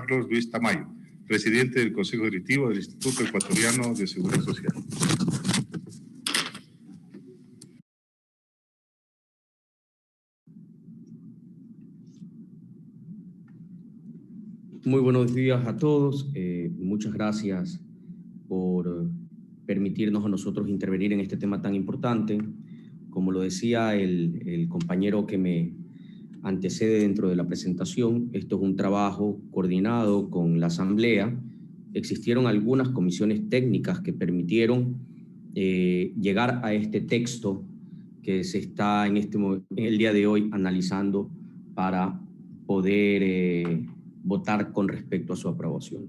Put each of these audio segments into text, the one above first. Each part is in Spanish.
Carlos Luis Tamayo, presidente del Consejo Directivo del Instituto Ecuatoriano de Seguridad Social. Muy buenos días a todos. Muchas gracias por permitirnos a nosotros intervenir en este tema tan importante. Como lo decía el compañero que me antecede dentro de la presentación, esto es un trabajo coordinado con la Asamblea. Existieron algunas comisiones técnicas que permitieron llegar a este texto que se está en el día de hoy analizando para poder votar con respecto a su aprobación.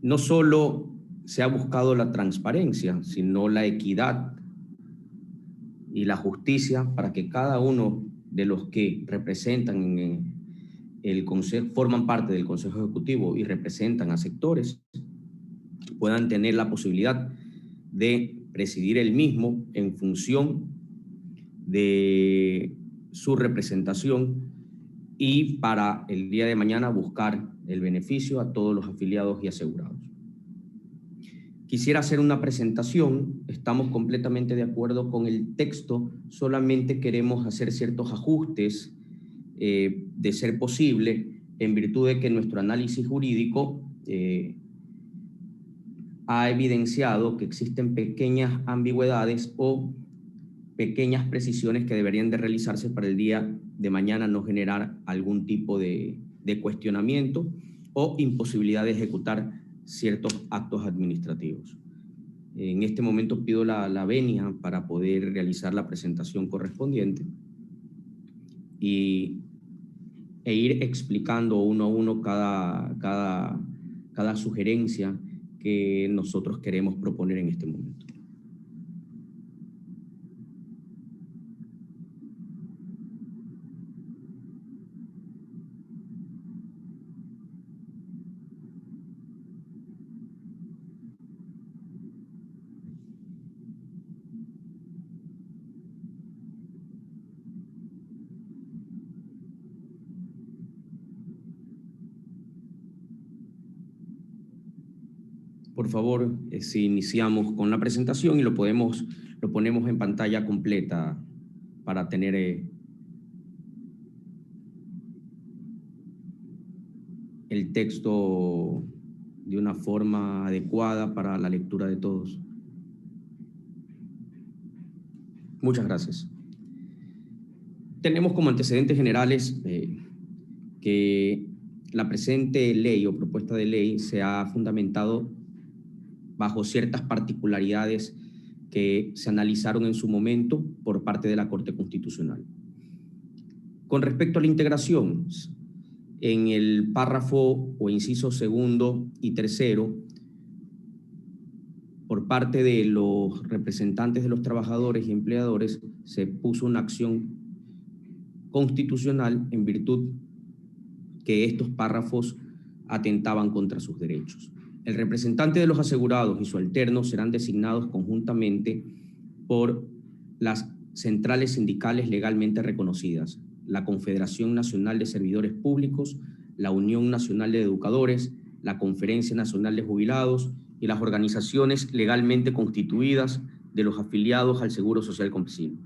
No solo se ha buscado la transparencia, sino la equidad y la justicia para que cada uno de los que representan en el Consejo, forman parte del Consejo Ejecutivo y representan a sectores, puedan tener la posibilidad de presidir el mismo en función de su representación y para el día de mañana buscar el beneficio a todos los afiliados y asegurados. Quisiera hacer una presentación, estamos completamente de acuerdo con el texto, solamente queremos hacer ciertos ajustes de ser posible, en virtud de que nuestro análisis jurídico ha evidenciado que existen pequeñas ambigüedades o pequeñas precisiones que deberían de realizarse para el día de mañana no generar algún tipo de cuestionamiento o imposibilidad de ejecutar ciertos actos administrativos. En este momento pido la venia para poder realizar la presentación correspondiente e ir explicando uno a uno cada sugerencia que nosotros queremos proponer en este momento. Por favor, si iniciamos con la presentación y lo ponemos en pantalla completa para tener el texto de una forma adecuada para la lectura de todos. Muchas gracias. Tenemos como antecedentes generales que la presente ley o propuesta de ley se ha fundamentado bajo ciertas particularidades que se analizaron en su momento por parte de la Corte Constitucional. Con respecto a la integración, en el párrafo o inciso segundo y tercero, por parte de los representantes de los trabajadores y empleadores, se puso una acción constitucional en virtud que estos párrafos atentaban contra sus derechos. El representante de los asegurados y su alterno serán designados conjuntamente por las centrales sindicales legalmente reconocidas, la Confederación Nacional de Servidores Públicos, la Unión Nacional de Educadores, la Conferencia Nacional de Jubilados y las organizaciones legalmente constituidas de los afiliados al Seguro Social Campesino.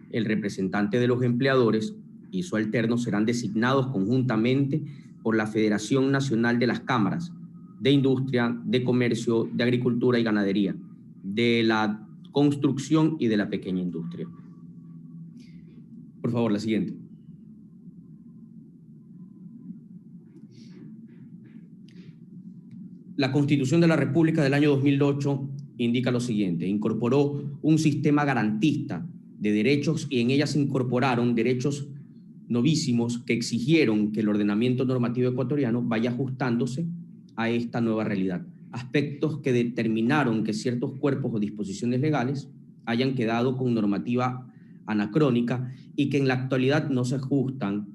El representante de los empleadores y su alterno serán designados conjuntamente por la Federación Nacional de las Cámaras de Industria, de Comercio, de Agricultura y Ganadería, de la Construcción y de la Pequeña Industria. Por favor, la siguiente. La Constitución de la República del año 2008 indica lo siguiente: incorporó un sistema garantista de derechos y en ella se incorporaron derechos novísimos que exigieron que el ordenamiento normativo ecuatoriano vaya ajustándose a esta nueva realidad. Aspectos que determinaron que ciertos cuerpos o disposiciones legales hayan quedado con normativa anacrónica y que en la actualidad no se ajustan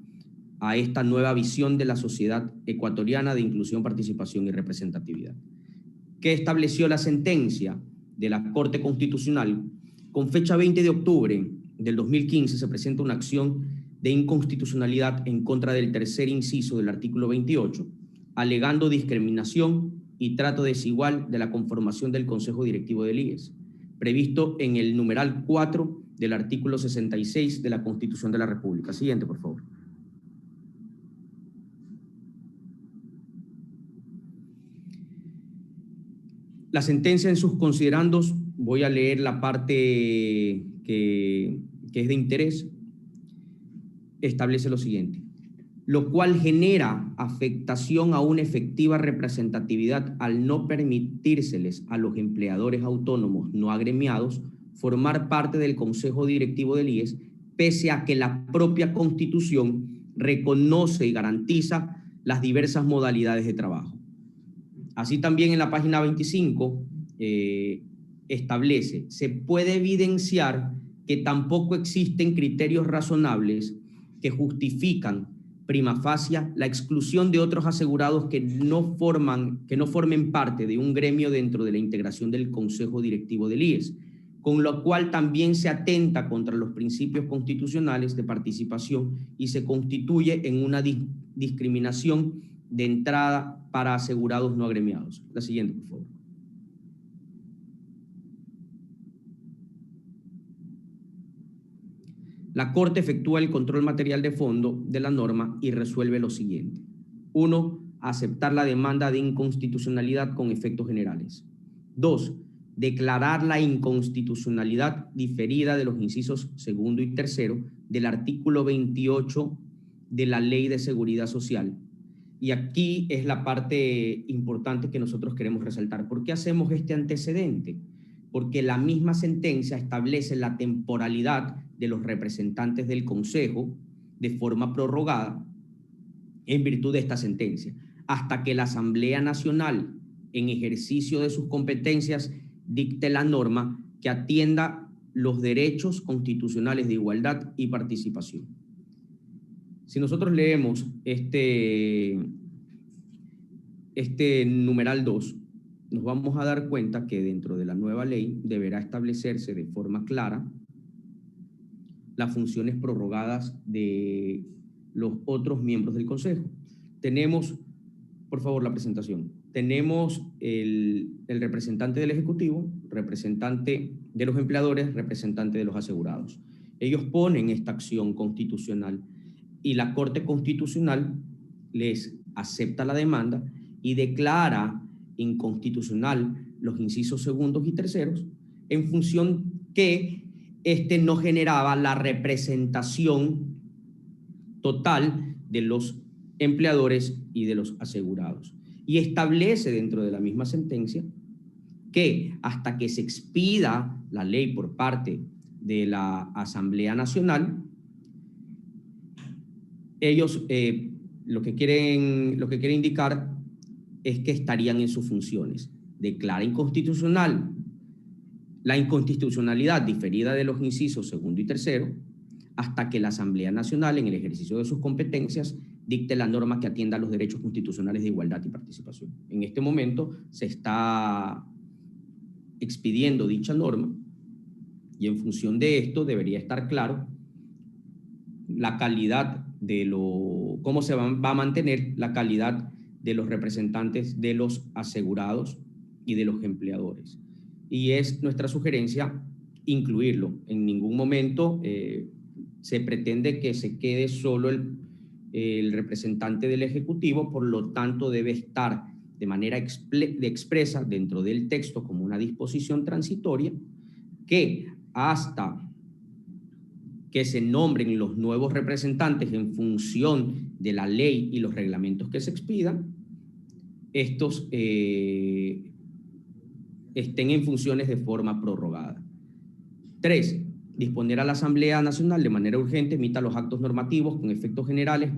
a esta nueva visión de la sociedad ecuatoriana de inclusión, participación y representatividad. ¿Qué estableció la sentencia de la Corte Constitucional? Con fecha 20 de octubre del 2015 se presenta una acción de inconstitucionalidad en contra del tercer inciso del artículo 28, alegando discriminación y trato desigual de la conformación del Consejo Directivo del IES, previsto en el numeral 4 del artículo 66 de la Constitución de la República. Siguiente, por favor. La sentencia en sus considerandos, voy a leer la parte que es de interés, establece lo siguiente: lo cual genera afectación a una efectiva representatividad al no permitírseles a los empleadores autónomos no agremiados formar parte del Consejo Directivo del IES, pese a que la propia Constitución reconoce y garantiza las diversas modalidades de trabajo. Así también en la página 25 establece: se puede evidenciar que tampoco existen criterios razonables que justifican prima facie la exclusión de otros asegurados que no formen parte de un gremio dentro de la integración del Consejo Directivo del IES, con lo cual también se atenta contra los principios constitucionales de participación y se constituye en una discriminación de entrada para asegurados no agremiados. La siguiente, por favor. La Corte efectúa el control material de fondo de la norma y resuelve lo siguiente. 1. Aceptar la demanda de inconstitucionalidad con efectos generales. 2. Declarar la inconstitucionalidad diferida de los incisos segundo y tercero del artículo 28 de la Ley de Seguridad Social. Y aquí es la parte importante que nosotros queremos resaltar. ¿Por qué hacemos este antecedente? Porque la misma sentencia establece la temporalidad de los representantes del Consejo de forma prorrogada en virtud de esta sentencia, hasta que la Asamblea Nacional, en ejercicio de sus competencias, dicte la norma que atienda los derechos constitucionales de igualdad y participación. Si nosotros leemos este numeral 2, nos vamos a dar cuenta que dentro de la nueva ley deberá establecerse de forma clara las funciones prorrogadas de los otros miembros del Consejo. Tenemos, por favor, la presentación. Tenemos el representante del Ejecutivo, representante de los empleadores, representante de los asegurados. Ellos ponen esta acción constitucional y la Corte Constitucional les acepta la demanda y declara inconstitucional los incisos segundos y terceros en función que no generaba la representación total de los empleadores y de los asegurados. Y establece dentro de la misma sentencia que hasta que se expida la ley por parte de la Asamblea Nacional, ellos lo que quieren indicar es que estarían en sus funciones. Declara inconstitucional la inconstitucionalidad diferida de los incisos segundo y tercero hasta que la Asamblea Nacional, en el ejercicio de sus competencias, dicte la norma que atienda a los derechos constitucionales de igualdad y participación. En este momento se está expidiendo dicha norma y en función de esto debería estar claro la calidad de cómo se va a mantener la calidad de los representantes de los asegurados y de los empleadores. Y es nuestra sugerencia incluirlo. En ningún momento se pretende que se quede solo el representante del Ejecutivo, por lo tanto debe estar de manera expresa dentro del texto como una disposición transitoria que hasta que se nombren los nuevos representantes en función de la ley y los reglamentos que se expidan, estos estén en funciones de forma prorrogada. 3. Disponer a la Asamblea Nacional de manera urgente emita los actos normativos con efectos generales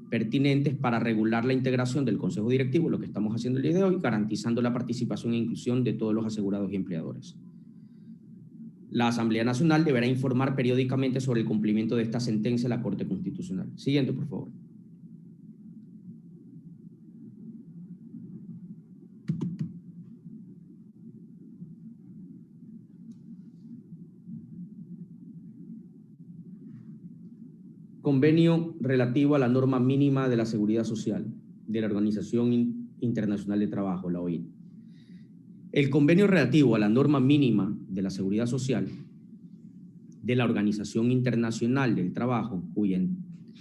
pertinentes para regular la integración del Consejo Directivo, lo que estamos haciendo el día de hoy, garantizando la participación e inclusión de todos los asegurados y empleadores. La Asamblea Nacional deberá informar periódicamente sobre el cumplimiento de esta sentencia a la Corte Constitucional. Siguiente, por favor. Convenio relativo a la norma mínima de la Seguridad Social. de la Organización Internacional de Trabajo, la OIT. El convenio relativo a la norma mínima de la seguridad social de la Organización Internacional del Trabajo, cuya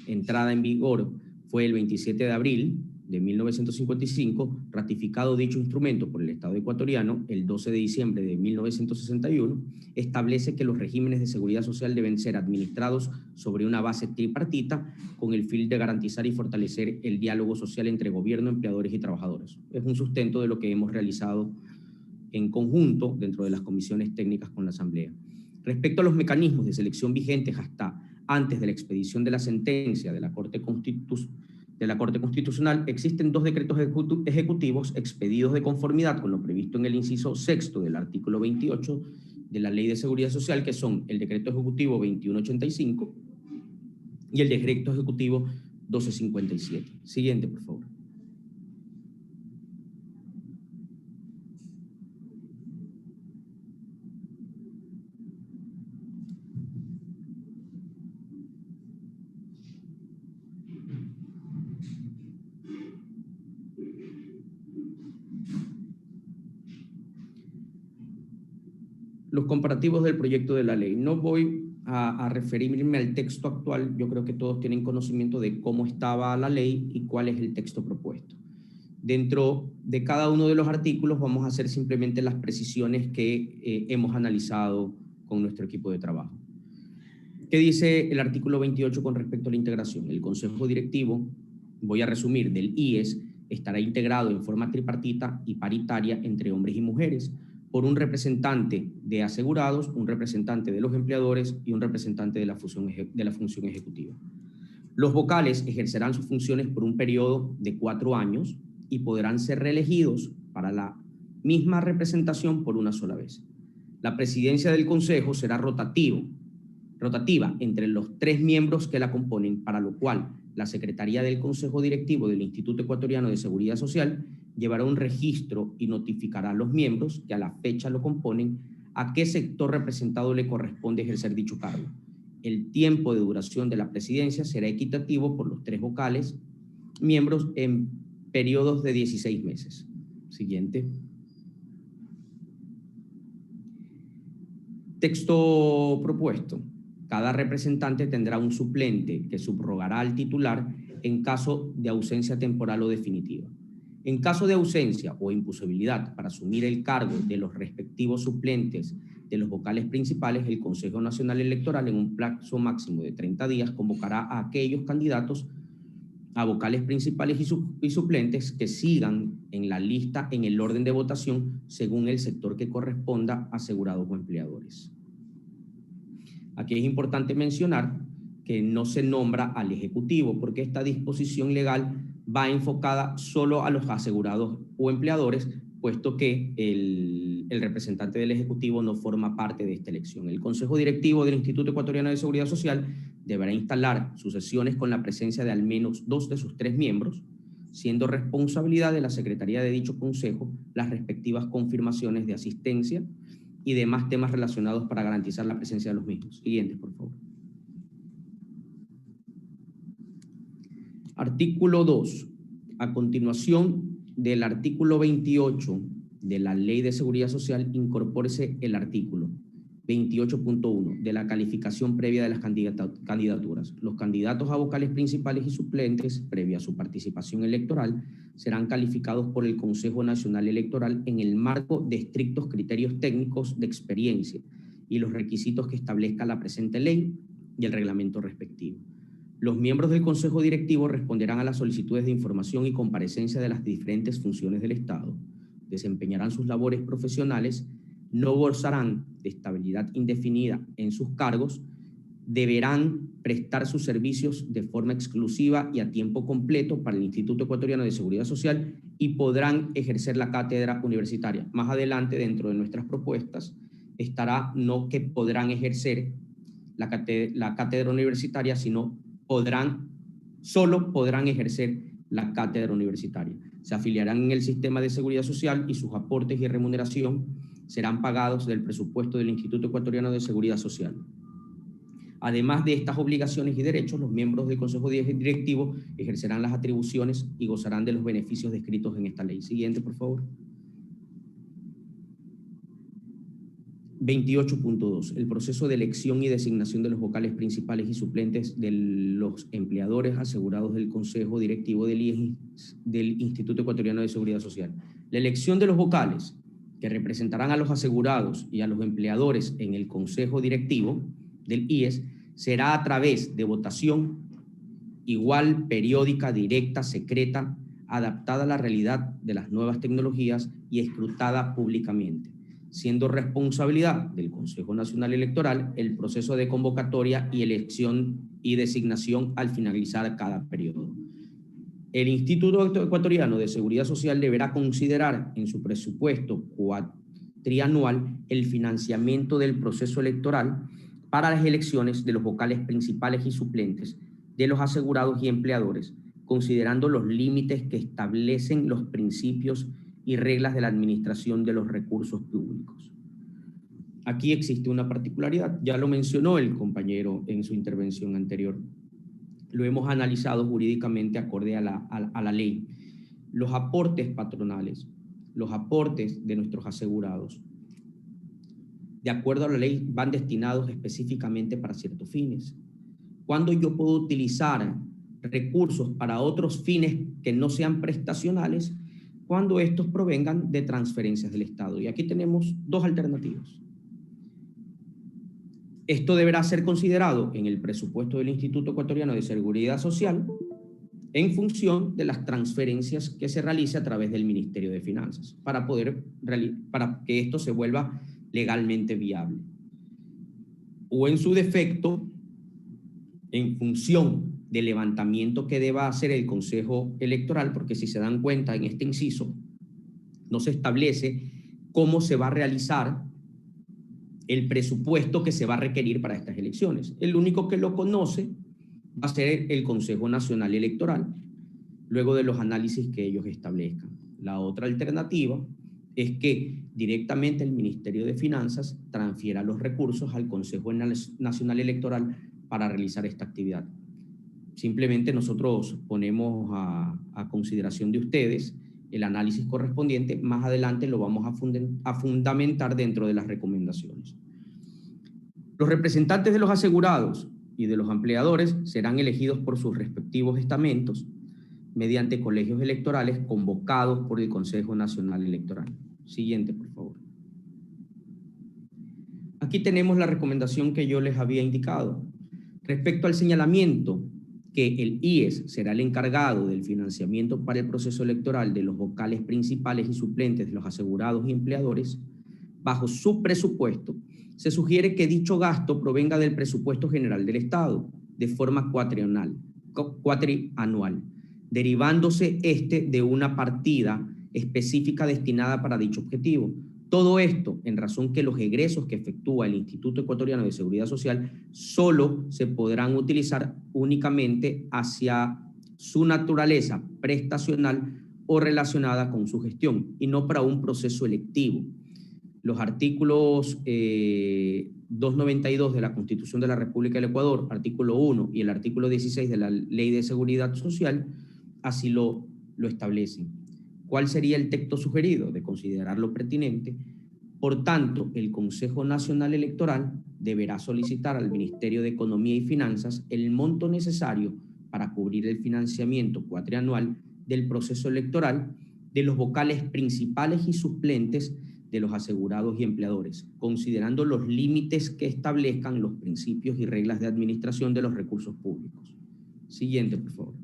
entrada en vigor fue el 27 de abril de 1955, ratificado dicho instrumento por el Estado ecuatoriano el 12 de diciembre de 1961, establece que los regímenes de seguridad social deben ser administrados sobre una base tripartita con el fin de garantizar y fortalecer el diálogo social entre gobierno, empleadores y trabajadores. Es un sustento de lo que hemos realizado en conjunto dentro de las comisiones técnicas con la Asamblea. Respecto a los mecanismos de selección vigentes hasta antes de la expedición de la sentencia de la Corte Constitucional, existen 2 decretos ejecutivos expedidos de conformidad con lo previsto en el inciso 6º del artículo 28 de la Ley de Seguridad Social, que son el Decreto Ejecutivo 2185 y el Decreto Ejecutivo 1257. Siguiente, por favor. Los comparativos del proyecto de la ley. No voy a referirme al texto actual, yo creo que todos tienen conocimiento de cómo estaba la ley y cuál es el texto propuesto. Dentro de cada uno de los artículos vamos a hacer simplemente las precisiones que hemos analizado con nuestro equipo de trabajo. ¿Qué dice el artículo 28 con respecto a la integración? El Consejo Directivo, voy a resumir, del IES estará integrado en forma tripartita y paritaria entre hombres y mujeres, por un representante de asegurados, un representante de los empleadores y un representante de la función ejecutiva. Los vocales ejercerán sus funciones por un periodo de 4 años y podrán ser reelegidos para la misma representación por una sola vez. La presidencia del Consejo será rotativa entre los 3 miembros que la componen, para lo cual la Secretaría del Consejo Directivo del Instituto Ecuatoriano de Seguridad Social llevará un registro y notificará a los miembros que a la fecha lo componen a qué sector representado le corresponde ejercer dicho cargo. El tiempo de duración de la presidencia será equitativo por los 3 vocales miembros en periodos de 16 meses. Siguiente. Texto propuesto. Cada representante tendrá un suplente que subrogará al titular en caso de ausencia temporal o definitiva. En caso de ausencia o imposibilidad para asumir el cargo de los respectivos suplentes de los vocales principales, el Consejo Nacional Electoral, en un plazo máximo de 30 días, convocará a aquellos candidatos a vocales principales y suplentes que sigan en la lista en el orden de votación según el sector que corresponda, asegurados o empleadores. Aquí es importante mencionar que no se nombra al Ejecutivo, porque esta disposición legal va enfocada solo a los asegurados o empleadores, puesto que el representante del Ejecutivo no forma parte de esta elección. El Consejo Directivo del Instituto Ecuatoriano de Seguridad Social deberá instalar sus sesiones con la presencia de al menos 2 de sus 3 miembros, siendo responsabilidad de la Secretaría de dicho Consejo las respectivas confirmaciones de asistencia y demás temas relacionados para garantizar la presencia de los mismos. Siguientes, por favor. Artículo 2. A continuación del artículo 28 de la Ley de Seguridad Social, incorpórese el artículo 28.1 de la calificación previa de las candidaturas. Los candidatos a vocales principales y suplentes, previa a su participación electoral, serán calificados por el Consejo Nacional Electoral en el marco de estrictos criterios técnicos de experiencia y los requisitos que establezca la presente ley y el reglamento respectivo. Los miembros del Consejo Directivo responderán a las solicitudes de información y comparecencia de las diferentes funciones del Estado, desempeñarán sus labores profesionales, no gozarán de estabilidad indefinida en sus cargos, deberán prestar sus servicios de forma exclusiva y a tiempo completo para el Instituto Ecuatoriano de Seguridad Social y podrán ejercer la cátedra universitaria. Más adelante, dentro de nuestras propuestas, estará no que podrán ejercer la cátedra universitaria, sino solo podrán ejercer la cátedra universitaria. Se afiliarán en el sistema de seguridad social y sus aportes y remuneración serán pagados del presupuesto del Instituto Ecuatoriano de Seguridad Social. Además de estas obligaciones y derechos, los miembros del Consejo Directivo ejercerán las atribuciones y gozarán de los beneficios descritos en esta ley. Siguiente, por favor. 28.2. El proceso de elección y designación de los vocales principales y suplentes de los empleadores asegurados del Consejo Directivo del IES, del Instituto Ecuatoriano de Seguridad Social. La elección de los vocales que representarán a los asegurados y a los empleadores en el Consejo Directivo del IES será a través de votación igual, periódica, directa, secreta, adaptada a la realidad de las nuevas tecnologías y escrutada públicamente, siendo responsabilidad del Consejo Nacional Electoral el proceso de convocatoria y elección y designación al finalizar cada periodo. El Instituto Ecuatoriano de Seguridad Social deberá considerar en su presupuesto cuatrianual el financiamiento del proceso electoral para las elecciones de los vocales principales y suplentes de los asegurados y empleadores, considerando los límites que establecen los principios y reglas de la administración de los recursos públicos. Aquí existe una particularidad, ya lo mencionó el compañero en su intervención anterior. Lo hemos analizado jurídicamente acorde a la ley. Los aportes patronales, los aportes de nuestros asegurados, de acuerdo a la ley, van destinados específicamente para ciertos fines. ¿Cuándo yo puedo utilizar recursos para otros fines que no sean prestacionales? Cuando estos provengan de transferencias del Estado. Y aquí tenemos dos alternativas. Esto deberá ser considerado en el presupuesto del Instituto Ecuatoriano de Seguridad Social en función de las transferencias que se realice a través del Ministerio de Finanzas para que esto se vuelva legalmente viable. O en su defecto, en función del levantamiento que deba hacer el Consejo Electoral, porque si se dan cuenta en este inciso, no se establece cómo se va a realizar el presupuesto que se va a requerir para estas elecciones. El único que lo conoce va a ser el Consejo Nacional Electoral, luego de los análisis que ellos establezcan. La otra alternativa es que directamente el Ministerio de Finanzas transfiera los recursos al Consejo Nacional Electoral para realizar esta actividad. Simplemente nosotros ponemos a consideración de ustedes el análisis correspondiente. Más adelante lo vamos a fundamentar dentro de las recomendaciones. Los representantes de los asegurados y de los empleadores serán elegidos por sus respectivos estamentos mediante colegios electorales convocados por el Consejo Nacional Electoral. Siguiente, por favor. Aquí tenemos la recomendación que yo les había indicado. Respecto al señalamiento que el IES será el encargado del financiamiento para el proceso electoral de los vocales principales y suplentes de los asegurados y empleadores, bajo su presupuesto, se sugiere que dicho gasto provenga del presupuesto general del Estado de forma cuatrianual, derivándose de una partida específica destinada para dicho objetivo. Todo esto en razón que los egresos que efectúa el Instituto Ecuatoriano de Seguridad Social solo se podrán utilizar únicamente hacia su naturaleza prestacional o relacionada con su gestión y no para un proceso electivo. Los artículos 292 de la Constitución de la República del Ecuador, artículo 1 y el artículo 16 de la Ley de Seguridad Social así lo establecen. ¿Cuál sería el texto sugerido? De considerarlo pertinente. Por tanto, el Consejo Nacional Electoral deberá solicitar al Ministerio de Economía y Finanzas el monto necesario para cubrir el financiamiento cuatrianual del proceso electoral de los vocales principales y suplentes de los asegurados y empleadores, considerando los límites que establezcan los principios y reglas de administración de los recursos públicos. Siguiente, por favor.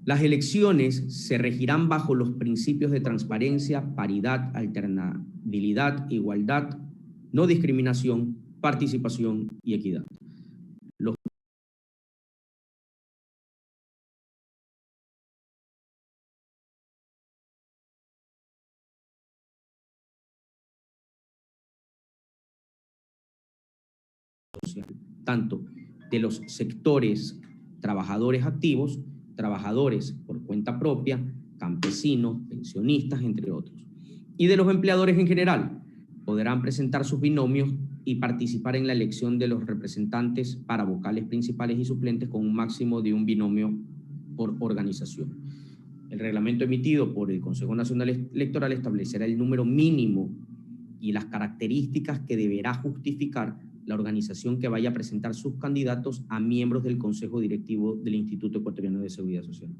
Las elecciones se regirán bajo los principios de transparencia, paridad, alternabilidad, igualdad, no discriminación, participación y equidad. Los tanto de los sectores trabajadores activos, trabajadores por cuenta propia, campesinos, pensionistas, entre otros. Y de los empleadores en general, podrán presentar sus binomios y participar en la elección de los representantes para vocales principales y suplentes con un máximo de un binomio por organización. El reglamento emitido por el Consejo Nacional Electoral establecerá el número mínimo y las características que deberá justificar la organización que vaya a presentar sus candidatos a miembros del Consejo Directivo del Instituto Ecuatoriano de Seguridad Social.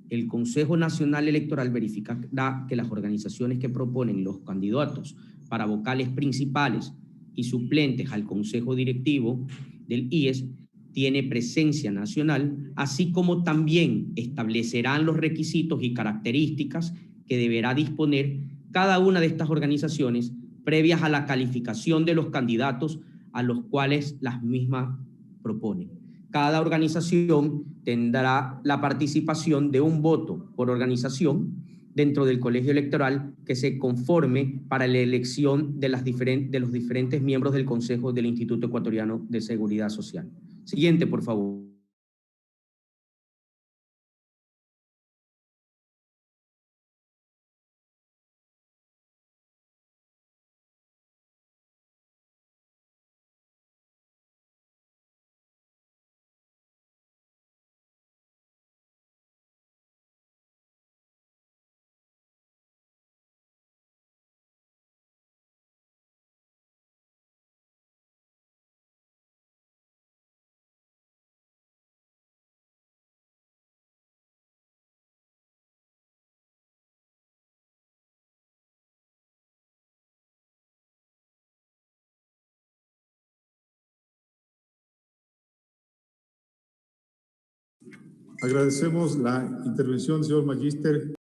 El Consejo Nacional Electoral verificará que las organizaciones que proponen los candidatos para vocales principales y suplentes al Consejo Directivo del IES tiene presencia nacional, así como también establecerán los requisitos y características que deberá disponer cada una de estas organizaciones previas a la calificación de los candidatos a los cuales las mismas proponen. Cada organización tendrá la participación de un voto por organización dentro del colegio electoral que se conforme para la elección de los diferentes miembros del Consejo del Instituto Ecuatoriano de Seguridad Social. Siguiente, por favor. Agradecemos la intervención del señor Magíster.